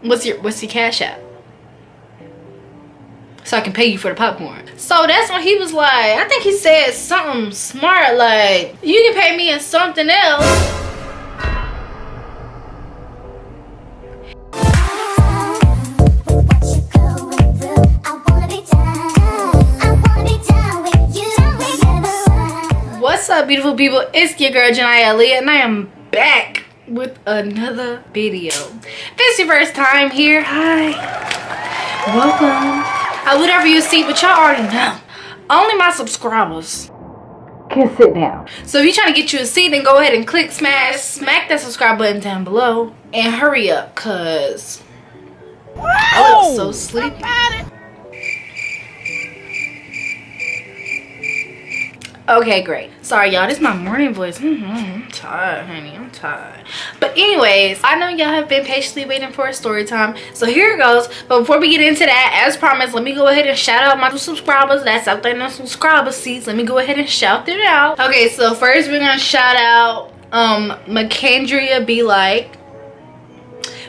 What's your cash app? So I can pay you for the popcorn. So that's when he was like, I think he said something smart like, you can pay me in something else. What's up, beautiful people? It's your girl Janiaaaliyah, and I am back with another video. If it's your first time here, hi, welcome. Whatever you see, but y'all already know, only my subscribers can sit down. So if you're trying to get you a seat, then go ahead and smack that subscribe button down below, and hurry up, cause I look so sleepy. Okay, great. Sorry, y'all. This is my morning voice. I'm tired, honey. I'm tired. But anyways, I know y'all have been patiently waiting for a story time. So here it goes. But before we get into that, as promised, let me go ahead and shout out my subscribers that's out there in the subscriber seats. Let me go ahead and shout them out. Okay, so first we're going to shout out McKendria Be Like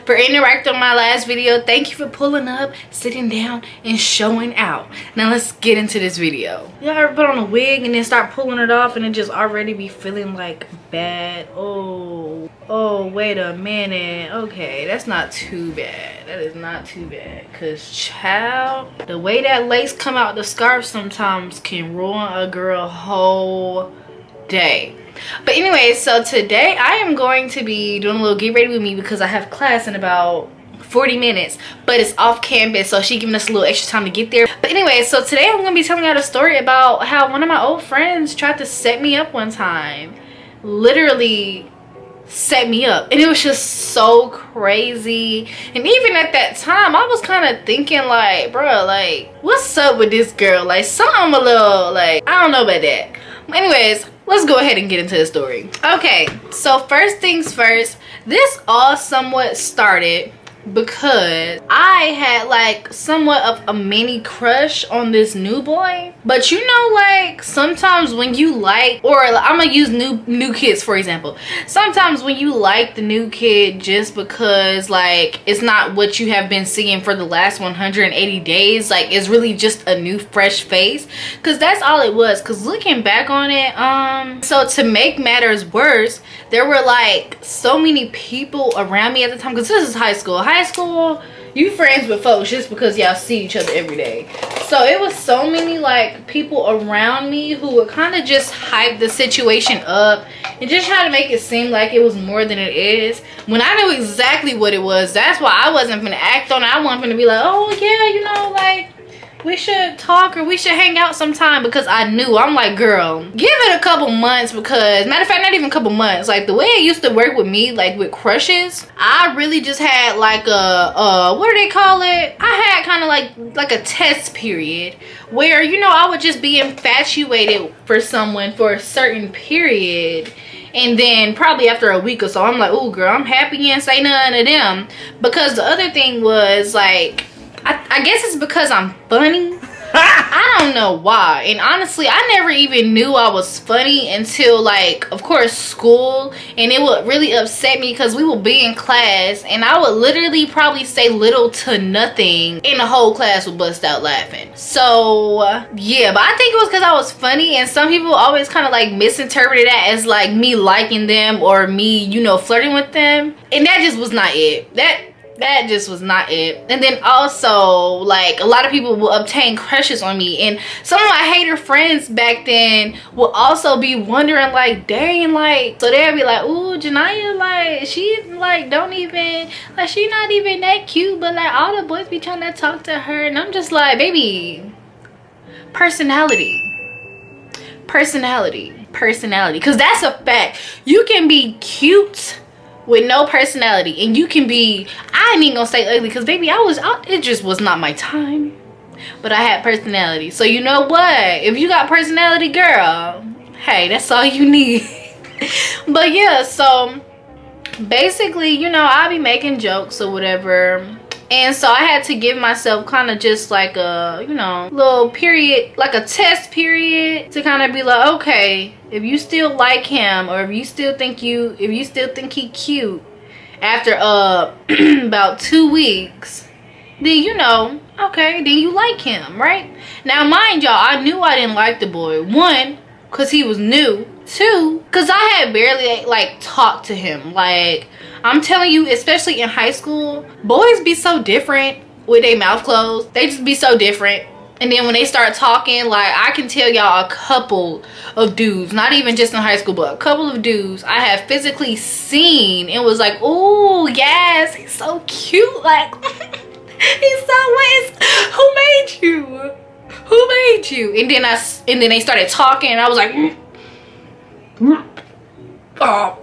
for interacting on my last video. Thank you for pulling up, sitting down, and showing out. Now let's get into this video. Y'all ever put on a wig and then start pulling it off and it just already be feeling like bad? Oh, wait a minute. Okay, that's not too bad. That is not too bad. Cause child, the way that lace come out the scarf sometimes can ruin a girl whole day. But anyway, so today I am going to be doing a little get ready with me because I have class in about 40 minutes, but it's off campus, so she giving us a little extra time to get there. But anyway, so today I'm going to be telling y'all a story about how one of my old friends tried to set me up one time. Literally set me up, and it was just so crazy. And even at that time I was kind of thinking like, bro, like what's up with this girl? Like something a little like, I don't know about that. Anyways, let's go ahead and get into the story. Okay, so first things first, this all somewhat started because I had like somewhat of a mini crush on this new boy. But you know, like sometimes when you like, or I'm gonna use new kids for example, sometimes when you like the new kid just because like it's not what you have been seeing for the last 180 days, like it's really just a new fresh face, because that's all it was. Because looking back on it, so to make matters worse, there were like so many people around me at the time, because this is high school, you friends with folks just because y'all see each other every day. So it was so many like people around me who would kind of just hype the situation up and just try to make it seem like it was more than it is, when I knew exactly what it was. That's why I wasn't gonna act on it. I wasn't gonna be like, oh yeah, you know, like we should talk or we should hang out sometime, because I knew, I'm like, girl, give it a couple months. Because matter of fact, not even a couple months, like the way it used to work with me, like with crushes, I really just had like a what do they call it, I had kind of like a test period where, you know, I would just be infatuated for someone for a certain period, and then probably after a week or so I'm like, oh girl, I'm happy, and say none of them. Because the other thing was like, I guess it's because I'm funny. I don't know why. And honestly, I never even knew I was funny until like, of course, school. And it would really upset me because we would be in class and I would literally probably say little to nothing and the whole class would bust out laughing. So yeah, but I think it was because I was funny, and some people always kind of like misinterpreted that as like me liking them or me, you know, flirting with them. And that just was not it. That just was not it. And then also, like, a lot of people will obtain crushes on me, and some of my hater friends back then will also be wondering like, dang, like, so they'll be like, ooh, Jania, like, she like don't even, like, she not even that cute, but like all the boys be trying to talk to her. And I'm just like, baby, personality, because that's a fact. You can be cute with no personality, and you can be, I ain't even gonna say ugly, because baby, it just was not my time, but I had personality. So you know what, if you got personality, girl, hey, that's all you need. But yeah, so basically, you know, I'll be making jokes or whatever, and so I had to give myself kind of just like a, you know, little period, like a test period, to kind of be like, okay, if you still like him, or if you still think he cute, after about 2 weeks, then you know, okay, then you like him, right? Now mind y'all, I knew I didn't like the boy. 1, because he was new. 2, because I had barely like talked to him. Like, I'm telling you, especially in high school, boys be so different with their mouth closed. They just be so different. And then when they start talking, like, I can tell y'all a couple of dudes, not even just in high school, but a couple of dudes I have physically seen and was like, oh yes, he's so cute. Like, he's so nice. Who made you? Who made you? And then they started talking and I was like, oh,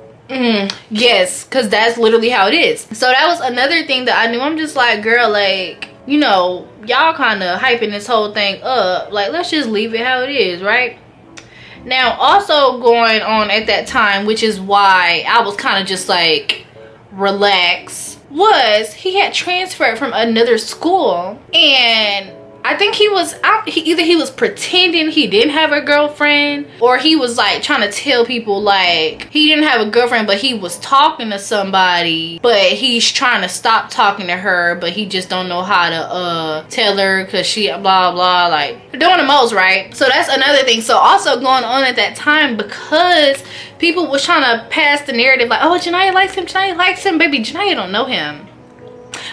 yes, because that's literally how it is. So that was another thing that I knew. I'm just like, girl, like, you know, y'all kind of hyping this whole thing up. Like, let's just leave it how it is, right? Now, also going on at that time, which is why I was kind of just like relaxed, was he had transferred from another school. And I think he was either he was pretending he didn't have a girlfriend, or he was like trying to tell people like he didn't have a girlfriend, but he was talking to somebody, but he's trying to stop talking to her, but he just don't know how to tell her because she blah blah, like doing the most, right? So that's another thing. So also going on at that time, because people was trying to pass the narrative like, oh, Jania likes him, Jania likes him. Baby, Jania don't know him.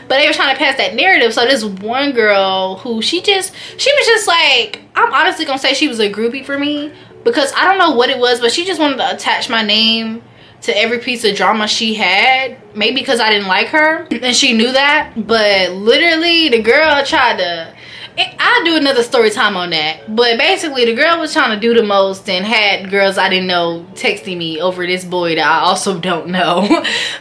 But they were trying to pass that narrative. So this one girl who she was just like, I'm honestly gonna say she was a groupie for me, because I don't know what it was, but she just wanted to attach my name to every piece of drama she had. Maybe because I didn't like her and she knew that. But literally the girl tried to, I'll do another story time on that. But basically the girl was trying to do the most and had girls I didn't know texting me over this boy that I also don't know.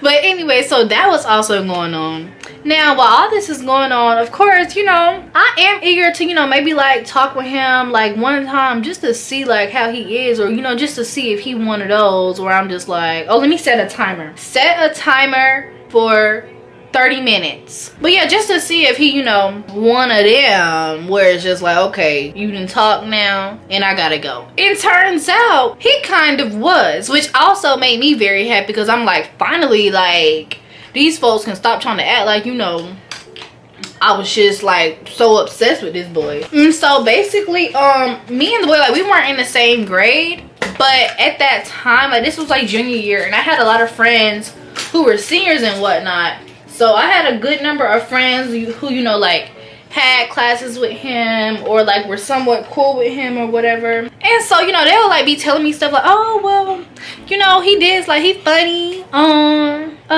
But anyway, so that was also going on. Now, while all this is going on, of course, you know, I am eager to, you know, maybe like talk with him like one time just to see like how he is, or, you know, just to see if he one of those where I'm just like, oh, let me set a timer. Set a timer for 30 minutes. But yeah, just to see if he, you know, one of them where it's just like, okay, you done talk now and I gotta go. It turns out he kind of was, which also made me very happy, because I'm like, finally, like, these folks can stop trying to act like, you know, I was just like so obsessed with this boy. And so basically, me and the boy, like, we weren't in the same grade, but at that time, like, this was like junior year, and I had a lot of friends who were seniors and whatnot. So I had a good number of friends who, you know, like, had classes with him, or like were somewhat cool with him or whatever. And so, you know, they would like be telling me stuff like, oh, well, you know, he did, like, he funny,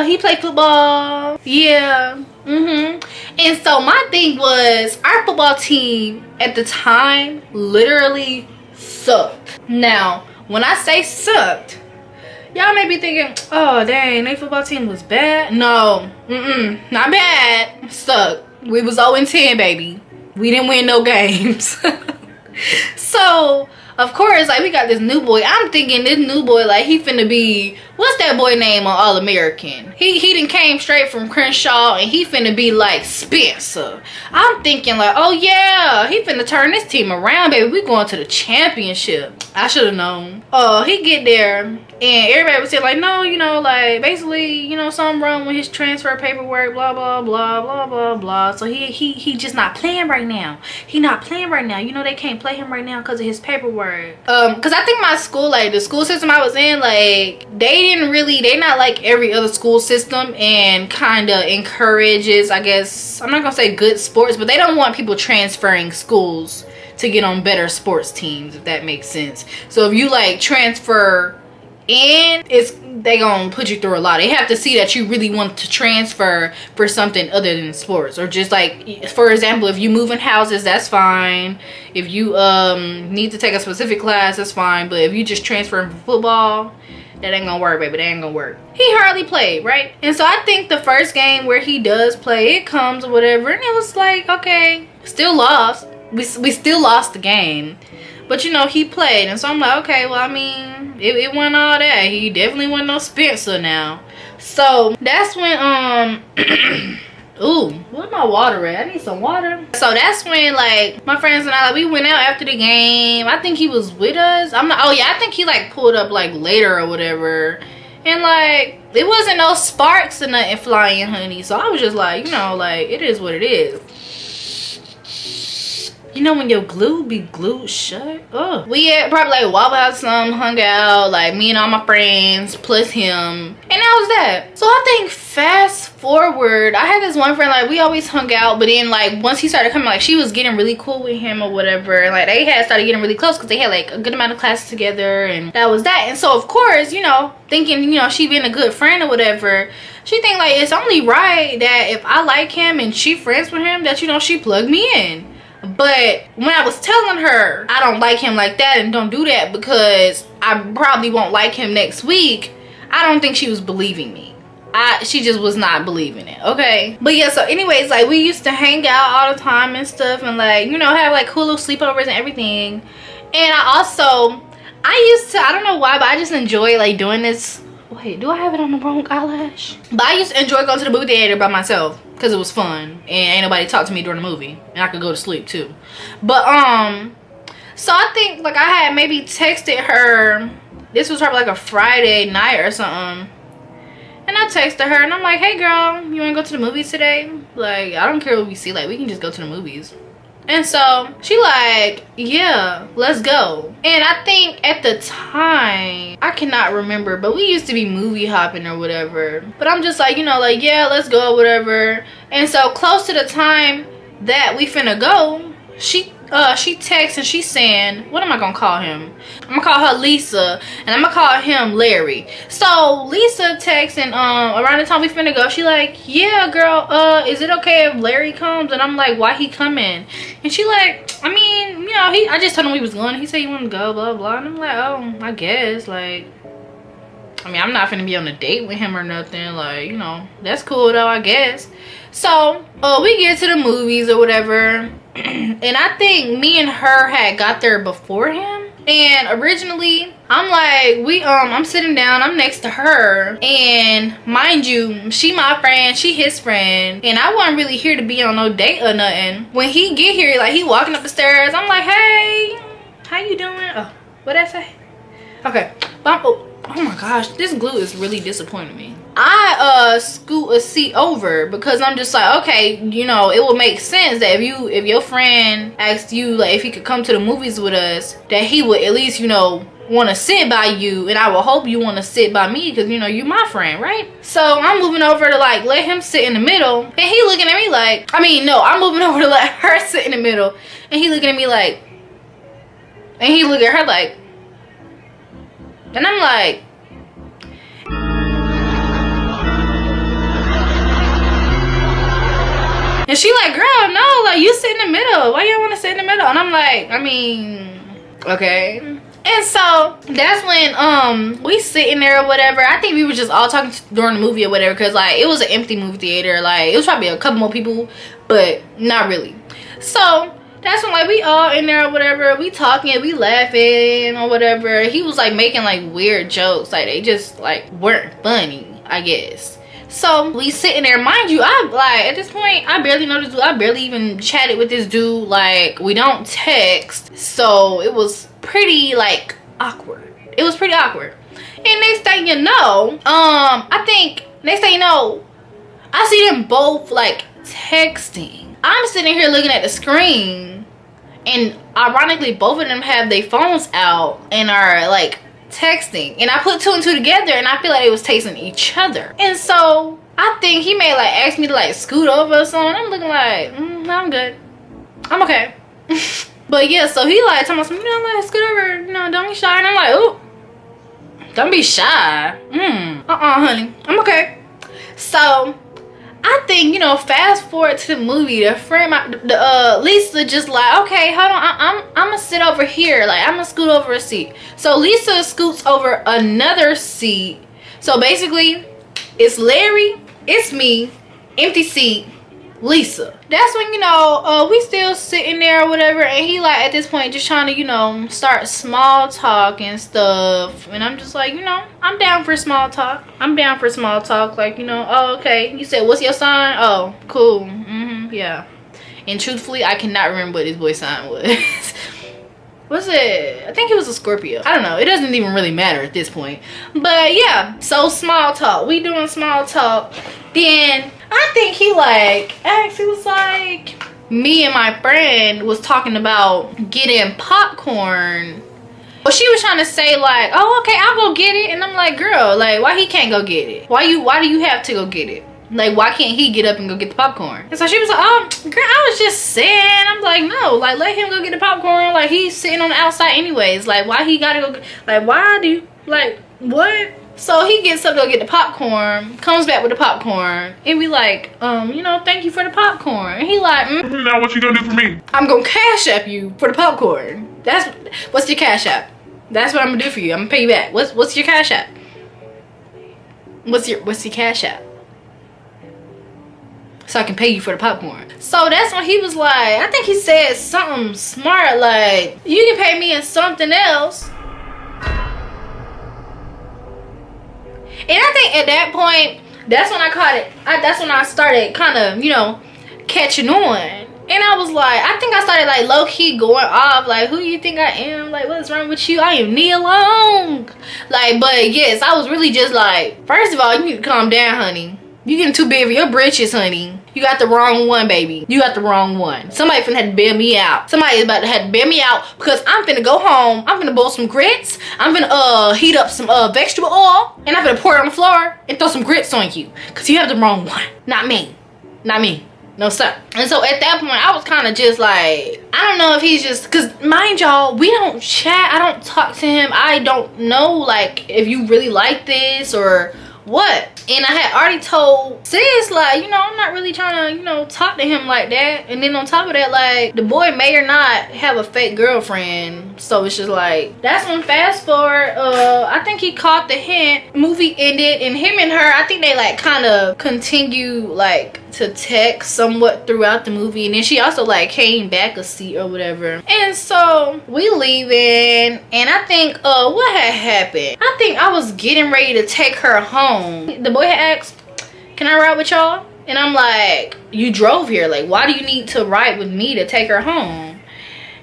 he played football, yeah, And so my thing was, our football team at the time literally sucked. Now, when I say sucked, y'all may be thinking, oh dang, their football team was bad. No, not bad, sucked. We was 0-10, baby. We didn't win no games. So of course, like, we got this new boy. I'm thinking this new boy, like, he finna be, what's that boy name on All American? He done came straight from Crenshaw, and he finna be like Spencer. I'm thinking like, oh yeah, he finna turn this team around, baby. We going to the championship. I should have known. He get there, and everybody was saying like, no, you know, like, basically, you know, something wrong with his transfer paperwork, blah blah blah blah blah blah. So he just not playing right now. He not playing right now. You know, they can't play him right now because of his paperwork. Because I think my school, like, the school system I was in, like, they not like every other school system, and kind of encourages, I guess, I'm not gonna say good sports, but they don't want people transferring schools to get on better sports teams, if that makes sense. So if you like transfer in, they gonna put you through a lot. They have to see that you really want to transfer for something other than sports, or just like, for example, if you move in houses, that's fine. If you need to take a specific class, that's fine. But if you just transfer for football, that ain't gonna work, baby. That ain't gonna work. He hardly played, right? And so I think the first game where he does play, it comes or whatever, and it was like, okay, still lost. We still lost the game, but you know, he played. And so I'm like, okay, well, I mean, it wasn't all that. He definitely wasn't no Spencer now. So that's when ooh, where's my water at? I need some water. So that's when, like, my friends and I, like, we went out after the game. I think he was with us. I'm not, oh yeah, I think he like pulled up like later or whatever. And like, it wasn't no sparks or nothing flying, honey. So I was just like, you know, like, it is what it is. You know when your glue be glued shut? Ugh. We had probably like Waffle House, hung out, like me and all my friends plus him, and that was that. So I think fast forward, I had this one friend, like we always hung out, but then like once he started coming, like she was getting really cool with him or whatever, and like they had started getting really close because they had like a good amount of classes together, and that was that. And so of course, you know, thinking, you know, she being a good friend or whatever, she think like it's only right that if I like him and she friends with him, that, you know, she plug me in. But when I was telling her I don't like him like that and don't do that because I probably won't like him next week, I don't think she was believing me. She just was not believing it, okay? But yeah, so anyways, like we used to hang out all the time and stuff, and like, you know, have like cool little sleepovers and everything. And I used to, I don't know why, but I just enjoy like doing this. Wait, do I have it on the wrong eyelash? But I used to enjoy going to the movie theater by myself because it was fun and ain't nobody talk to me during the movie, and I could go to sleep too. But so I think like I had maybe texted her, this was probably like a Friday night or something, and I texted her and I'm like, hey girl, you want to go to the movies today? Like, I don't care what we see, like we can just go to the movies. And so she like, yeah, let's go. And I think at the time, I cannot remember, but we used to be movie hopping or whatever. But I'm just like, you know, like, yeah, let's go, whatever. And so close to the time that we finna go, she texts and she's saying, what am I gonna call him? I'm gonna call her Lisa, and I'm gonna call him Larry. So Lisa texts, and around the time we finna go, she like, yeah girl, is it okay if Larry comes? And I'm like, why he coming? And she like, I mean, you know, I just told him we was going, he said he wanted to go, blah blah. And I'm like, oh, I guess, like, I mean, I'm not finna be on a date with him or nothing, like, you know, that's cool though, I guess. So we get to the movies or whatever, and I think me and her had got there before him. And originally, I'm like, I'm sitting down, I'm next to her, and mind you, she my friend, she his friend, and I wasn't really here to be on no date or nothing. When he get here, like he walking up the stairs, I'm like, hey, how you doing? Oh, what'd I say? Okay, but oh my gosh, this glue is really disappointing me. I scoot a seat over because I'm just like, okay, you know, it would make sense that if your friend asked you like if he could come to the movies with us, that he would at least, you know, want to sit by you, and I will hope you want to sit by me because, you know, you my friend, right? So I'm moving over to like let him sit in the middle, and he looking at me like, I mean, no, I'm moving over to let her sit in the middle, and he looking at me like, and he look at her like, and I'm like, and she like, girl, no, like you sit in the middle, why you want to sit in the middle? And I'm like, I mean, okay. And so that's when we sitting there or whatever. I think we were just all talking during the movie or whatever, because like it was an empty movie theater, like it was probably a couple more people, but not really. So that's when like we all in there or whatever, we talking, we laughing or whatever. He was like making like weird jokes, like they just like weren't funny, I guess. So we sitting there, mind you, I like at this point I barely know this dude, I barely even chatted with this dude, like we don't text, so it was pretty like awkward. It was pretty awkward. And next thing you know, I think next thing you know, I see them both like texting. I'm sitting here looking at the screen, and ironically both of them have their phones out and are like texting, and I put two and two together, and I feel like they was texting each other. And so I think he may like ask me to like scoot over or something. I'm looking like, no, I'm good, I'm okay. But yeah, so he like telling me, you know, like scoot over, you know, don't be shy. And I'm like, ooh, don't be shy. Honey, I'm okay. So I think, you know, fast forward to the movie, the friend, Lisa just like, okay, hold on, I'm gonna sit over here, like I'm gonna scoot over a seat. So Lisa scoots over another seat. So basically it's Larry, it's me, empty seat, Lisa. That's when, you know, we still sitting there or whatever, and he like at this point just trying to, you know, start small talk and stuff. And I'm just like, you know, I'm down for small talk. I'm down for small talk, like, you know, oh, okay, you said what's your sign? Oh, cool. Yeah. And truthfully, I cannot remember what his boy's sign was. Was it? I think it was a Scorpio. I don't know. It doesn't even really matter at this point. But yeah, so small talk. We doing small talk. Then I think he like actually was like, me and my friend was talking about getting popcorn. Well, she was trying to say like, oh, okay, I'll go get it. And I'm like, girl, like, why he can't go get it? Why do you have to go get it? Like, why can't he get up and go get the popcorn? And so she was like, oh, girl, I was just saying. I'm like, no, like, let him go get the popcorn. Like, he's sitting on the outside anyways. Like, why he gotta go get, like, why do you, like, what? So he gets up to go get the popcorn, comes back with the popcorn, and we like, you know, thank you for the popcorn. And he like, now what you gonna do for me? I'm gonna cash app you for the popcorn. What's your cash app? That's what I'm gonna do for you. I'm gonna pay you back. What's your cash app? What's your cash app? So I can pay you for the popcorn. So that's when he was like, I think he said something smart like, you can pay me in something else. And I think at that point, that's when I caught it. That's when I started kind of, you know, catching on. And I was like, I think I started like low-key going off. Like, who do you think I am? Like, what's wrong with you? I am Nia Long. Like, but yes, I was really just like, first of all, you need to calm down, honey. You getting too big for your britches, honey. You got the wrong one, baby. You got the wrong one. Somebody finna have to bail me out. Somebody is about to have to bail me out because I'm finna go home. I'm finna boil some grits. I'm finna heat up some vegetable oil. And I'm finna pour it on the floor and throw some grits on you. Because you have the wrong one. Not me. Not me. No, sir. And so at that point, I was kind of just like, I don't know if he's just, because mind y'all, we don't chat. I don't talk to him. I don't know, like, if you really like this or what. And I had already told sis, like, you know, I'm not really trying to, you know, talk to him like that. And then on top of that, like, the boy may or not have a fake girlfriend. So it's just like, that's when fast forward, I think he caught the hint. Movie ended and him and her, I think they like kind of continue like to text somewhat throughout the movie. And then she also like came back a seat or whatever. And so we leaving, and I think what had happened, I think I was getting ready to take her home. The boy had asked, can I ride with y'all? And I'm like, you drove here, like why do you need to ride with me to take her home?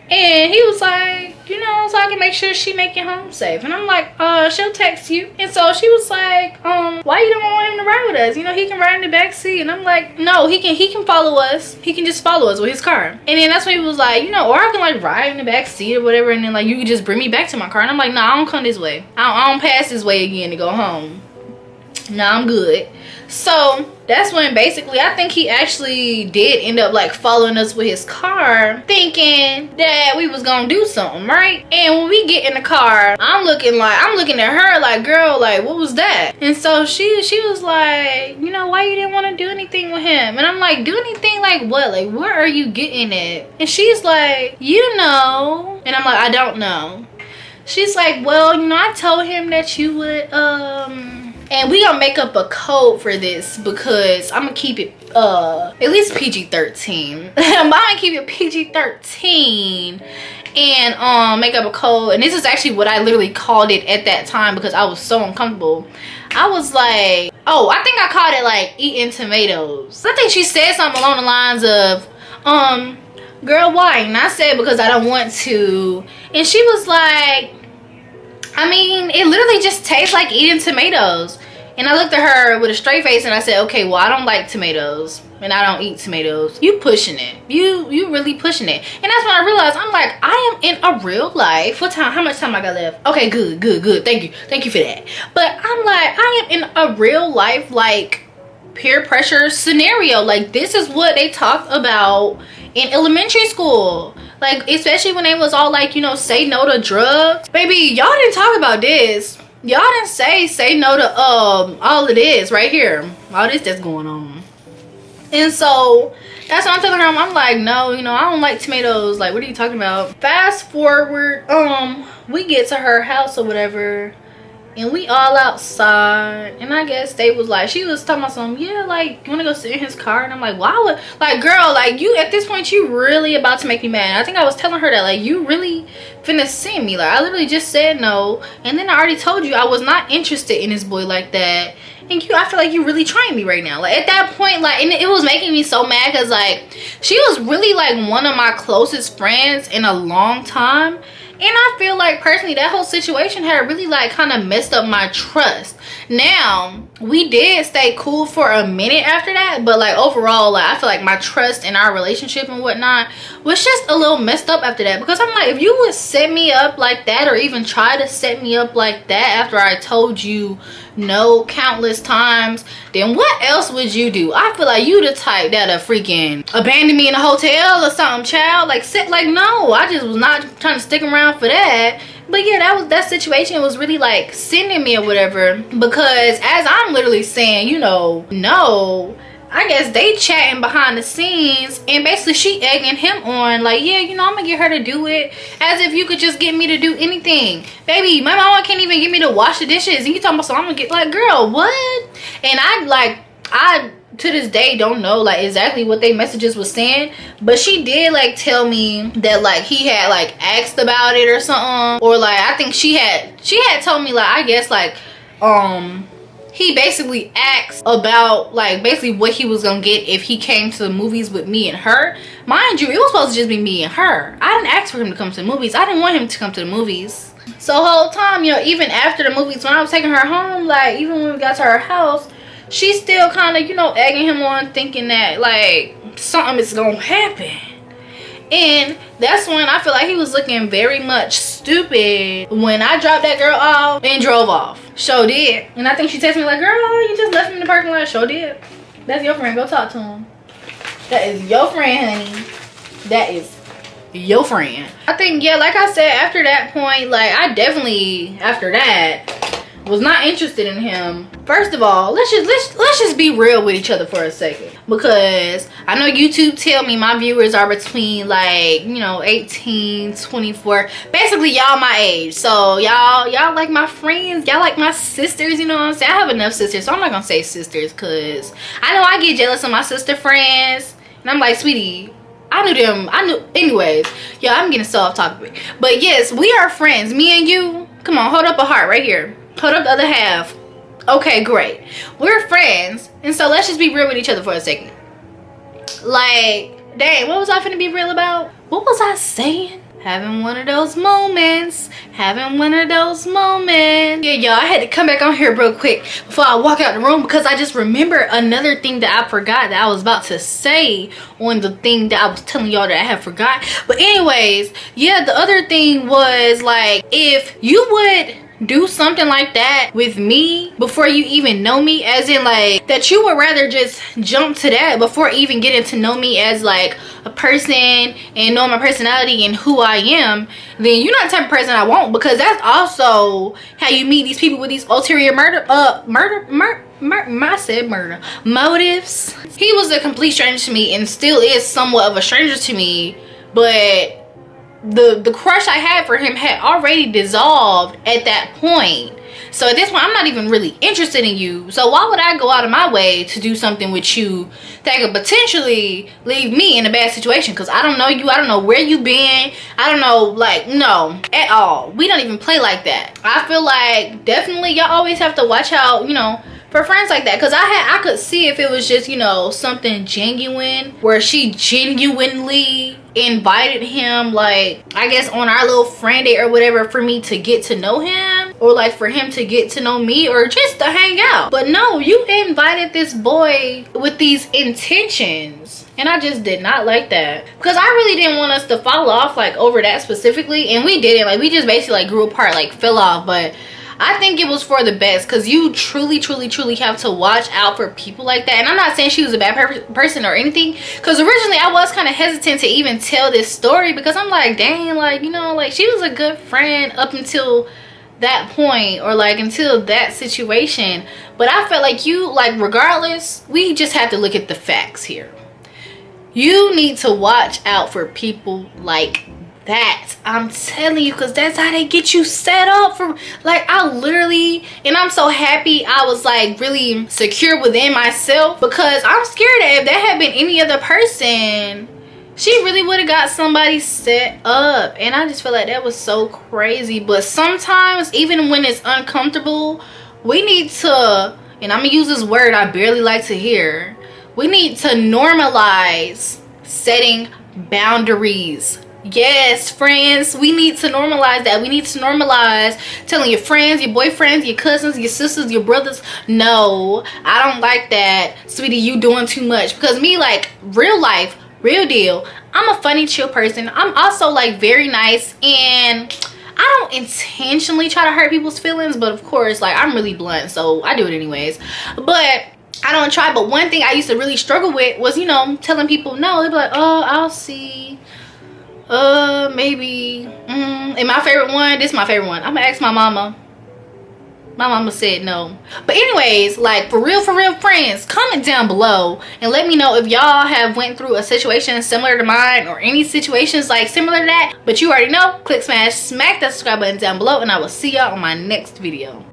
And he was like, you know, so I can make sure she make it home safe. And I'm like, she'll text you. And so she was like, why you don't want him to ride with us? You know, he can ride in the back seat. And I'm like, no, he can follow us. He can just follow us with his car. And then that's when he was like, you know, or I can like ride in the back seat or whatever, and then like you can just bring me back to my car. And I'm like, no, I don't come this way. I don't pass this way again to go home. No, I'm good. So that's when basically I think he actually did end up like following us with his car, thinking that we was gonna do something, right? And when we get in the car, I'm looking at her like, girl, like what was that? And so she was like, you know, why you didn't want to do anything with him? And I'm like, do anything like what? Like where are you getting it? And she's like, you know. And I'm like, I don't know. She's like, well, you know, I told him that you would and we gonna make up a code for this because I'm gonna keep it at least PG-13. I'm gonna keep it PG-13 and make up a code. And this is actually what I literally called it at that time because I was so uncomfortable. I was like, oh, I think I called it like eating tomatoes. I think she said something along the lines of girl, why? And I said because I don't want to. And she was like, I mean, it literally just tastes like eating tomatoes. And I looked at her with a straight face and I said, okay, well, I don't like tomatoes and I don't eat tomatoes. You pushing it. You really pushing it. And that's when I realized, I'm like, I am in a real life. What time? How much time I got left? Okay, good. Thank you for that. But I'm like, I am in a real life, like, peer pressure scenario. Like, this is what they talked about in elementary school. Like, especially when they was all like, you know, say no to drugs. Baby, y'all didn't talk about this. Y'all didn't say no to all of this right here. All this that's going on. And so that's what I'm telling her. I'm like, no, you know, I don't like tomatoes. Like, what are you talking about? Fast forward, we get to her house or whatever. And we all outside, and I guess they was like, she was talking about something, yeah, like, you want to go sit in his car? And I'm like, why would, like, girl, like, you, at this point, you really about to make me mad. I think I was telling her that, like, you really finna send me. Like, I literally just said no, and then I already told you I was not interested in this boy like that. And you, I feel like you really trying me right now. Like, at that point, like, and it was making me so mad because, like, she was really, like, one of my closest friends in a long time. And I feel like personally that whole situation had really like kind of messed up my trust. Now we did stay cool for a minute after that, but like overall, like I feel like my trust in our relationship and whatnot was just a little messed up after that. Because I'm like, if you would set me up like that, or even try to set me up like that after I told you no countless times, then what else would you do? I feel like you the type that'll freaking abandon me in a hotel or something, child. Like no, I just was not trying to stick around for that. But yeah, that situation was really like sending me or whatever, because as I'm literally saying, you know, no, I guess they chatting behind the scenes, and basically she egging him on like, yeah, you know, I'm gonna get her to do it, as if you could just get me to do anything. Baby, my mama can't even get me to wash the dishes, and you talking about, so I'm gonna get, like, girl, what? And I to this day don't know like exactly what they messages was saying, but she did like tell me that like he had like asked about it or something, or like I think she had told me like, I guess like he basically asked about like basically what he was gonna get if he came to the movies with me and her. Mind you, it was supposed to just be me and her. I didn't ask for him to come to the movies. I didn't want him to come to the movies. So the whole time, you know, even after the movies, when I was taking her home, like even when we got to her house, she's still kind of, you know, egging him on, thinking that like something is gonna happen. And that's when I feel like he was looking very much stupid when I dropped that girl off and drove off. Sure did. And I think she texted me like, girl, you just left him in the parking lot. Sure did. That's your friend. Go talk to him. That is your friend, honey. That is your friend. I think, yeah, like I said, after that point, like I definitely, after that, was not interested in him. First of all, let's just be real with each other for a second, because I know YouTube tell me my viewers are between like, you know, 18, 24, basically y'all my age. So y'all like my friends, y'all like my sisters, you know what I'm saying? I have enough sisters, so I'm not gonna say sisters, because I know I get jealous of my sister friends, and I'm like, sweetie, I knew anyways. Yeah, I'm getting so off topic, but yes, we are friends, me and you. Come on, hold up a heart right here. Hold up the other half. Okay, great. We're friends, and so let's just be real with each other for a second. Like, dang, what was I finna be real about? What was I saying? Having one of those moments. Having one of those moments. Yeah, y'all, I had to come back on here real quick before I walk out the room, because I just remember another thing that I forgot that I was about to say on the thing that I was telling y'all that I had forgot. But anyways, yeah, the other thing was like, if you would do something like that with me before you even know me, as in like that you would rather just jump to that before even getting to know me as like a person and know my personality and who I am, then you're not the type of person I want, because that's also how you meet these people with these ulterior motives. He was a complete stranger to me, and still is somewhat of a stranger to me, but the crush I had for him had already dissolved at that point. So at this point, I'm not even really interested in you. So why would I go out of my way to do something with you that could potentially leave me in a bad situation? Because I don't know you. I don't know where you been. I don't know, like, no, at all. We don't even play like that. I feel like definitely y'all always have to watch out, you know, for friends like that, because I could see if it was just, you know, something genuine where she genuinely invited him, like I guess on our little friend date or whatever, for me to get to know him, or like for him to get to know me, or just to hang out. But no, you invited this boy with these intentions, and I just did not like that, because I really didn't want us to fall off like over that specifically, and we didn't. Like we just basically like grew apart, like fell off. But I think it was for the best, because you truly have to watch out for people like that. And I'm not saying she was a bad person or anything, because originally I was kind of hesitant to even tell this story, because I'm like, dang, like, you know, like she was a good friend up until that point, or like until that situation. But I felt like you, like, regardless, we just have to look at the facts here. You need to watch out for people like that. I'm telling you, because that's how they get you set up for, like, I literally, and I'm so happy I was like really secure within myself, because I'm scared that if that had been any other person, she really would have got somebody set up. And I just feel like that was so crazy. But sometimes, even when it's uncomfortable, we need to, and I'm gonna use this word I barely like to hear, we need to normalize setting boundaries. Yes, friends, we need to normalize that. We need to normalize telling your friends, your boyfriends, your cousins, your sisters, your brothers, no, I don't like that, sweetie, you doing too much. Because me, like, real life, real deal, I'm a funny, chill person. I'm also like very nice, and I don't intentionally try to hurt people's feelings, but of course, like, I'm really blunt, so I do it anyways. But I don't try. But one thing I used to really struggle with was, you know, telling people no. They'd be like, oh, I'll see, maybe. And my favorite one, this is my favorite one, I'm gonna ask my mama. My mama said no. But anyways, like, for real friends, comment down below and let me know if y'all have went through a situation similar to mine, or any situations like similar to that. But you already know, click, smack that subscribe button down below, and I will see y'all on my next video.